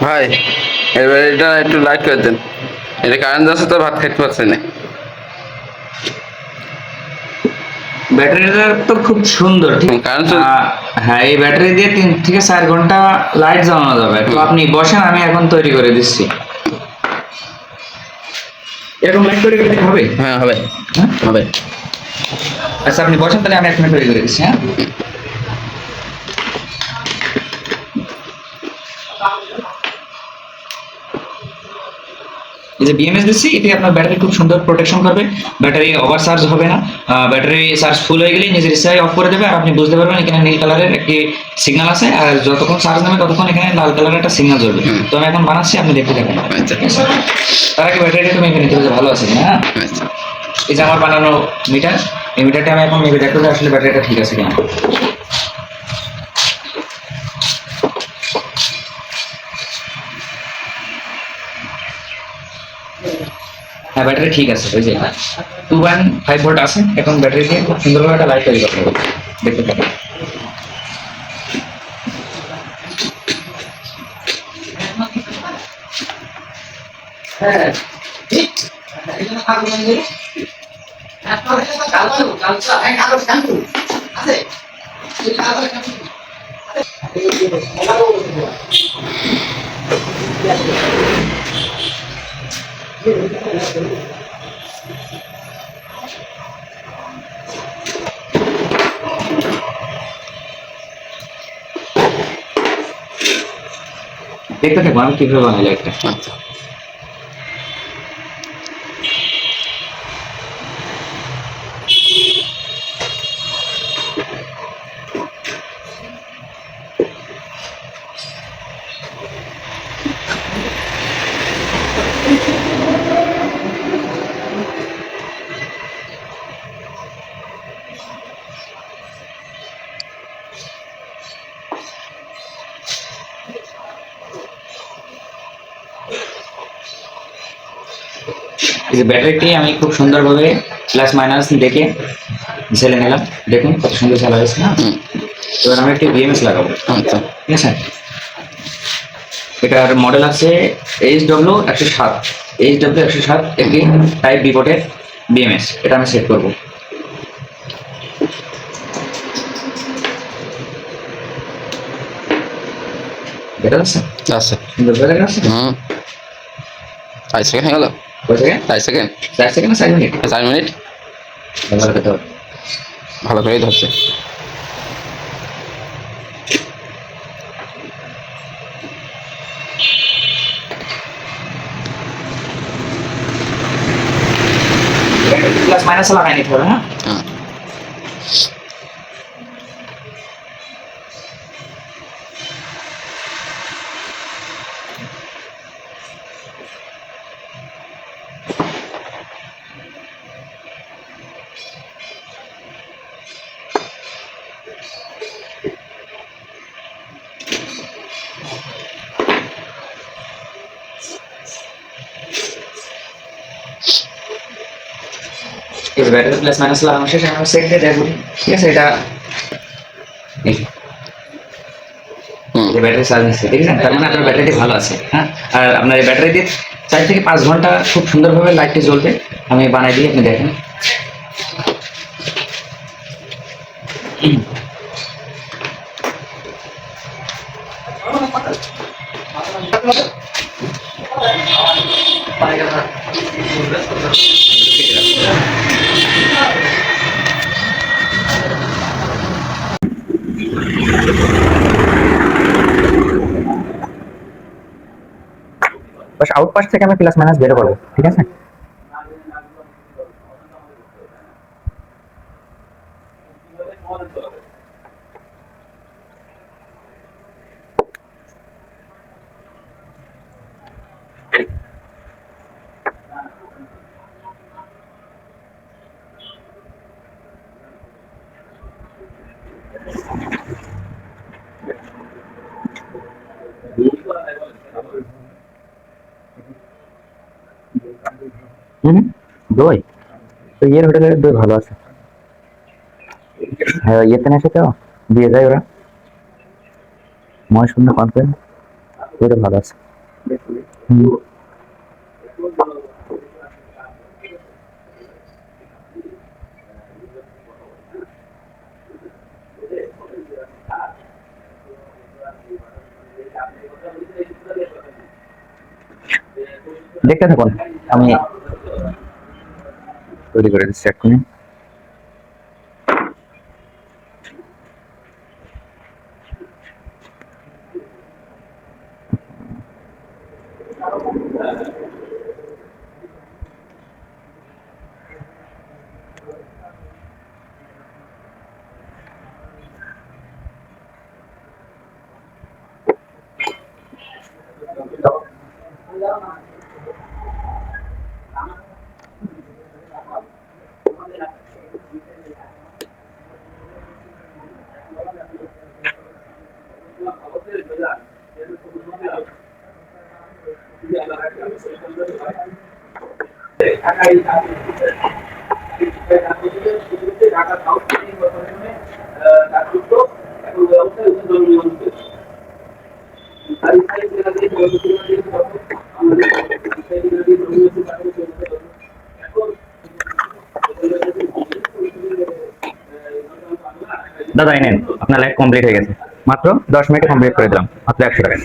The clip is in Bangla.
ভাই, এবার এটা একটু লাইট করে দেন। এটা কারেন্ট যাচ্ছে তো ভাত খাইতে পারছে না। ব্যাটারিটা তো খুব সুন্দর, ঠিক। কারেন্ট হ্যাঁ, এই ব্যাটারি দিয়ে 3 থেকে 4 ঘন্টা লাইট জ্বালানো যাবে। তো আপনি বসেন, আমি এখন তৈরি করে দিচ্ছি। এরকম লাইট তৈরি করে দিতে হবে? হ্যাঁ হবে। হ্যাঁ, হবে। আচ্ছা আপনি বসেন, তাহলে আমি এখন তৈরি করে দিচ্ছি। হ্যাঁ, এই যে বিএমএস দিচ্ছি, এটি আপনার ব্যাটারি খুব সুন্দর প্রোটেকশন করবে। ব্যাটারি ওভার চার্জ হবে না। ব্যাটারি চার্জ ফুল হয়ে গেলেই নিজের ইচ্ছায় অফ করে দেবে। আর আপনি বুঝতে পারবেন এখানে নীল কালারের একটি সিগন্যাল আছে, আর যতক্ষণ চার্জ নেবে ততক্ষণ এখানে লাল কালারের একটা সিগন্যাল জ্বলবে। তো আমি এখন বানাচ্ছি, আপনি দেখতে থাকেন। আচ্ছা। তার আগে ব্যাটারিটা তুমি মেপে নিতে হবে যে ভালো আছে কিনা। হ্যাঁ, আচ্ছা। এই যে আমার বানানো মিটার, এই মিটারটা আমি এখন মেপে দেখবো যে আসলে ব্যাটারিটা ঠিক আছে কিনা। হ্যাঁ, ব্যাটারি ঠিক আছে। ওই যে 2.5 ভোল্ট আছে। এখন ব্যাটারি দিয়ে খুব সুন্দরভাবে একটা লাইট তৈরি করতে হবে। দেখতে থাকুন। দেখতে থাকুন আমি কিভাবে বানাই লাইটটা। আচ্ছা। এই যে ব্যাটারিটি আমি খুব সুন্দরভাবে প্লাস মাইনাস দেখে ঝেলে নিলাম। দেখুন কত সুন্দর ঝালা হয়েছে না। এবার আমি একটি বিএমএস লাগাবো। আচ্ছা। ঠিক আছে, এটার মডেল আছে HW107। HW107 একটি টাইপ বিপটের বিএমএস। এটা আমি সেট করবো। দেখা যাচ্ছে আচ্ছা। সুন্দর করে দেখা যাচ্ছে। 4 সেকেন্ড হয়ে গেল। কয় সেকেন্ড? 4 সেকেন্ড। 4 সেকেন্ড না 4 মিনিট? 4 মিনিট। ব্যবহার করতে হবে। ভালো করেই ধরছে। প্লাস মাইনাস লাগাই নিতে হবে। হ্যাঁ, হ্যাঁ। এই যে ব্যাটারি প্লাস মাইনাস লাগানো শেষ, আমি সেট দিয়ে দেখবো। ঠিক আছে, এটা এই যে ব্যাটারি চার্জ নিচ্ছে, ঠিক আছে। তার মানে আপনার ব্যাটারিটি ভালো আছে। হ্যাঁ, আর আপনার এই ব্যাটারি দিয়ে 4 থেকে 5 ঘন্টা খুব সুন্দরভাবে লাইটটি জ্বলবে। আমি বানাই দিই, আপনি দেখেন। বাস আউটপাস থেকে আমি প্লাস মাইনাস বের করবো। ঠিক আছে, দই তো ইয়ের হোটেলের দই ভালো আছে। হ্যাঁ, ইয়েতে না তো দিয়ে যায় ওরা। ময় শূন্য কনফারেন্স, দইটা ভালো আছে। দেখতে থাকুন, আমি তৈরি করে দিচ্ছি এক্ষুনি। দাদা এই নেন, আপনার লাইভ কমপ্লিট হয়ে গেছে। মাত্র 10 মিনিটে কমপ্লিট করে দিলাম, মাত্র 100 টাকা।